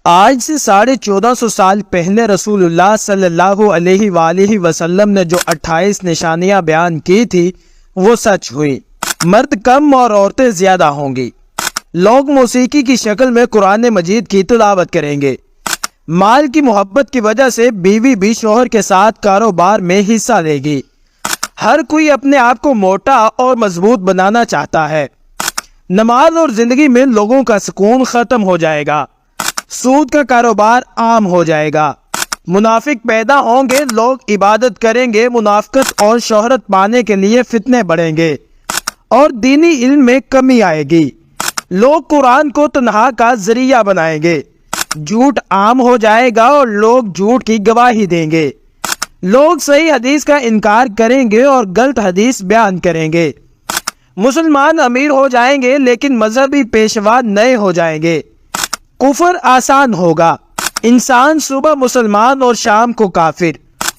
آج سے 1450 سال پہلے رسول اللہ صلی اللہ علیہ وآلہ وسلم نے جو 28 نشانیاں بیان کی تھی وہ سچ ہوئی۔ مرد کم اور عورتیں زیادہ ہوں گی۔ لوگ موسیقی کی شکل میں قرآن مجید کی تلاوت کریں گے۔ مال کی محبت کی وجہ سے بیوی بھی شوہر کے ساتھ کاروبار میں حصہ لے گی۔ ہر کوئی اپنے آپ کو موٹا اور مضبوط بنانا چاہتا ہے۔ نماز اور زندگی میں لوگوں کا سکون ختم ہو جائے گا۔ سود کا کاروبار عام ہو جائے گا۔ منافق پیدا ہوں گے، لوگ عبادت کریں گے، منافقت اور شہرت پانے کے لیے فتنے بڑھیں گے اور دینی علم میں کمی آئے گی۔ لوگ قرآن کو تنہا کا ذریعہ بنائیں گے۔ جھوٹ عام ہو جائے گا اور لوگ جھوٹ کی گواہی دیں گے۔ لوگ صحیح حدیث کا انکار کریں گے اور غلط حدیث بیان کریں گے۔ مسلمان امیر ہو جائیں گے لیکن مذہبی پیشوا نئے ہو جائیں گے۔ کفر آسان ہوگا۔ انسان صبح مسلمان اور شام کو کافر،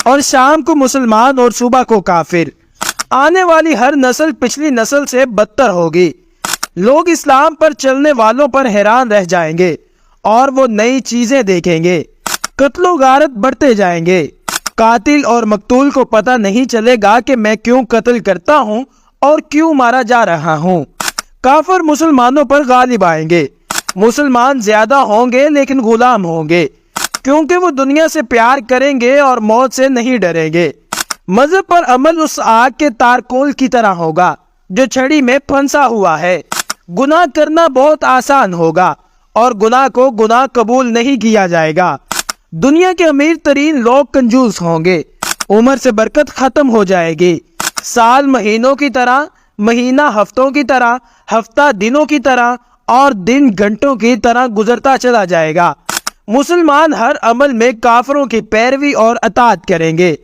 اور شام کو مسلمان اور صبح کو کافر۔ آنے والی ہر نسل پچھلی نسل سے بدتر ہوگی۔ لوگ اسلام پر چلنے والوں پر حیران رہ جائیں گے اور وہ نئی چیزیں دیکھیں گے۔ قتل و غارت بڑھتے جائیں گے۔ قاتل اور مقتول کو پتہ نہیں چلے گا کہ میں کیوں قتل کرتا ہوں اور کیوں مارا جا رہا ہوں۔ کافر مسلمانوں پر غالب آئیں گے۔ مسلمان زیادہ ہوں گے لیکن غلام ہوں گے، کیونکہ وہ دنیا سے پیار کریں گے اور موت سے نہیں ڈریں گے۔ مذہب پر عمل اس آگ کے تارکول کی طرح ہوگا جو چھڑی میں پھنسا ہوا ہے۔ گناہ کرنا بہت آسان ہوگا اور گناہ کو گناہ قبول نہیں کیا جائے گا۔ دنیا کے امیر ترین لوگ کنجوس ہوں گے۔ عمر سے برکت ختم ہو جائے گی۔ سال مہینوں کی طرح، مہینہ ہفتوں کی طرح، ہفتہ دنوں کی طرح اور دن گھنٹوں کی طرح گزرتا چلا جائے گا۔ مسلمان ہر عمل میں کافروں کی پیروی اور اطاعت کریں گے۔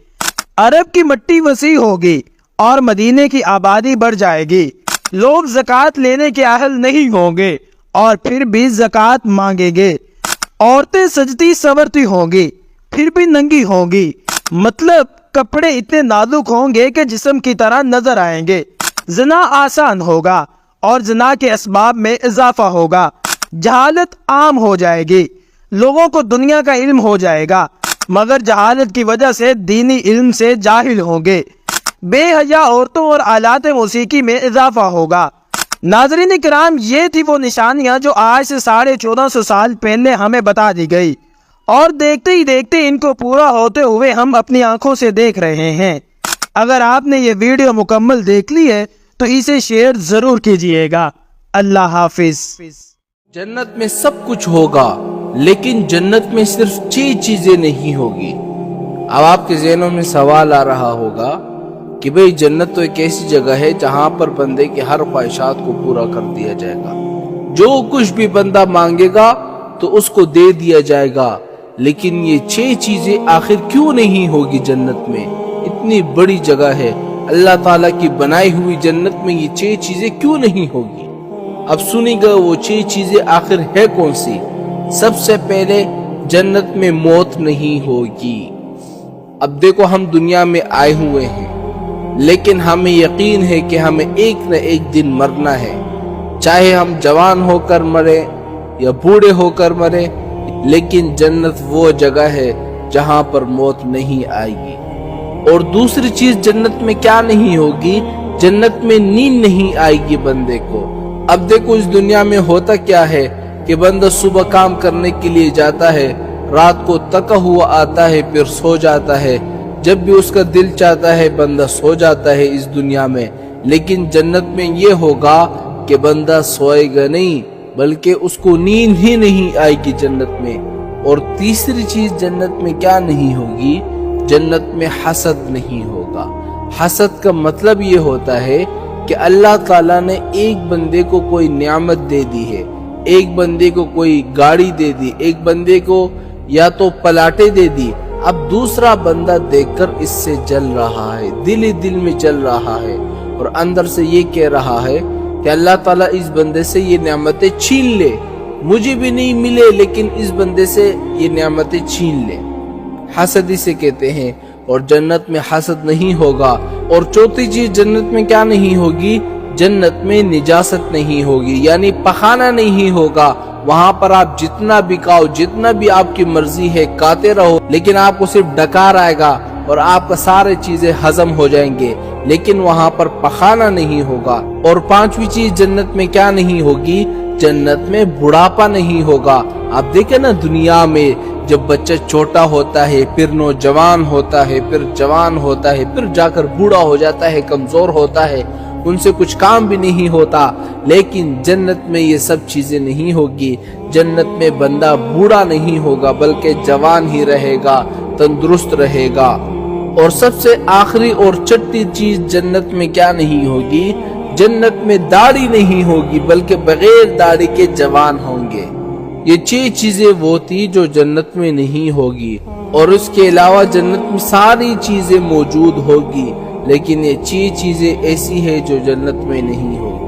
عرب کی مٹی وسیع ہوگی اور مدینے کی آبادی بڑھ جائے گی۔ لوگ زکوٰۃ لینے کے اہل نہیں ہوں گے اور پھر بھی زکوٰۃ مانگیں گے۔ عورتیں سجتی سنورتی ہوں گی پھر بھی ننگی ہوں گی، مطلب کپڑے اتنے نازک ہوں گے کہ جسم کی طرح نظر آئیں گے۔ زنا آسان ہوگا اور زنا کے اسباب میں اضافہ ہوگا۔ جہالت عام ہو جائے گی۔ لوگوں کو دنیا کا علم ہو جائے گا مگر جہالت کی وجہ سے دینی علم سے جاہل ہوں گے۔ بے حیا عورتوں اور آلات موسیقی میں اضافہ ہوگا۔ ناظرین کرام، یہ تھی وہ نشانیاں جو آج سے 1450 سال پہلے ہمیں بتا دی گئی، اور دیکھتے ہی دیکھتے ان کو پورا ہوتے ہوئے ہم اپنی آنکھوں سے دیکھ رہے ہیں۔ اگر آپ نے یہ ویڈیو مکمل دیکھ لی ہے تو اسے شیئر ضرور کیجئے گا۔ اللہ حافظ۔ جنت میں سب کچھ ہوگا لیکن جنت میں صرف 6 چیزیں نہیں ہوگی۔ اب آپ کے ذہنوں میں سوال آ رہا ہوگا کہ بھئی جنت تو ایک ایسی جگہ ہے جہاں پر بندے کی ہر خواہشات کو پورا کر دیا جائے گا، جو کچھ بھی بندہ مانگے گا تو اس کو دے دیا جائے گا، لیکن یہ 6 چیزیں آخر کیوں نہیں ہوگی جنت میں؟ اتنی بڑی جگہ ہے، اللہ تعالیٰ کی بنائی ہوئی جنت میں یہ 6 چیزیں کیوں نہیں ہوگی؟ اب سنی گا وہ 6 چیزیں آخر ہے کون سی؟ سب سے پہلے جنت میں موت نہیں ہوگی۔ اب دیکھو، ہم دنیا میں آئے ہوئے ہیں لیکن ہمیں یقین ہے کہ ہمیں ایک نہ ایک دن مرنا ہے، چاہے ہم جوان ہو کر مرے یا بوڑھے ہو کر مرے، لیکن جنت وہ جگہ ہے جہاں پر موت نہیں آئے گی۔ اور دوسری چیز جنت میں کیا نہیں ہوگی؟ جنت میں نیند نہیں آئے گی بندے کو۔ اب دیکھو، اس دنیا میں ہوتا کیا ہے کہ بندہ صبح کام کرنے کے لیے جاتا ہے، رات کو تکا ہوا آتا ہے، پھر سو جاتا ہے، جب بھی اس کا دل چاہتا ہے بندہ سو جاتا ہے اس دنیا میں۔ لیکن جنت میں یہ ہوگا کہ بندہ سوئے گا نہیں بلکہ اس کو نیند ہی نہیں آئے گی جنت میں۔ اور تیسری چیز جنت میں کیا نہیں ہوگی؟ جنت میں حسد نہیں ہوگا۔ حسد کا مطلب یہ ہوتا ہے کہ اللہ تعالیٰ نے ایک بندے کو کوئی نعمت دے دی ہے، ایک بندے کو کوئی گاڑی دے دی، ایک بندے کو یا تو پلاٹے دے دی، اب دوسرا بندہ دیکھ کر اس سے جل رہا ہے، دل ہی دل میں جل رہا ہے اور اندر سے یہ کہہ رہا ہے کہ اللہ تعالیٰ اس بندے سے یہ نعمتیں چھین لے، مجھے بھی نہیں ملے لیکن اس بندے سے یہ نعمتیں چھین لے۔ حسد اسے کہتے ہیں۔ اور جنت میں حسد نہیں ہوگا۔ اور چوتھی چیز جنت میں کیا نہیں ہوگی؟ جنت میں نجاست نہیں ہوگی، یعنی پخانہ نہیں ہوگا، وہاں پر آپ جتنا بھی کھاؤ، جتنا بھی آپ کی مرضی ہے کھاتے رہو، لیکن آپ کو صرف ڈکار آئے گا اور آپ کا سارے چیزیں ہضم ہو جائیں گے، لیکن وہاں پر پخانا نہیں ہوگا۔ اور پانچویں چیز جنت میں کیا نہیں ہوگی؟ جنت میں بڑھاپا نہیں ہوگا۔ آپ دیکھیں نا دنیا میں جب بچہ چھوٹا ہوتا ہے، پھر نوجوان ہوتا ہے، پھر جوان ہوتا ہے، پھر جا کر بوڑھا ہو جاتا ہے، کمزور ہوتا ہے، ان سے کچھ کام بھی نہیں ہوتا، لیکن جنت میں یہ سب چیزیں نہیں ہوگی۔ جنت میں بندہ بوڑھا نہیں ہوگا بلکہ جوان ہی رہے گا، تندرست رہے گا۔ اور سب سے آخری اور چھٹی چیز جنت میں کیا نہیں ہوگی؟ جنت میں داڑھی نہیں ہوگی بلکہ بغیر داڑھی کے جوان ہوں گے۔ یہ 6 چیزیں وہ تھی جو جنت میں نہیں ہوگی، اور اس کے علاوہ جنت میں ساری چیزیں موجود ہوگی، لیکن یہ 6 چیزیں ایسی ہیں جو جنت میں نہیں ہوگی۔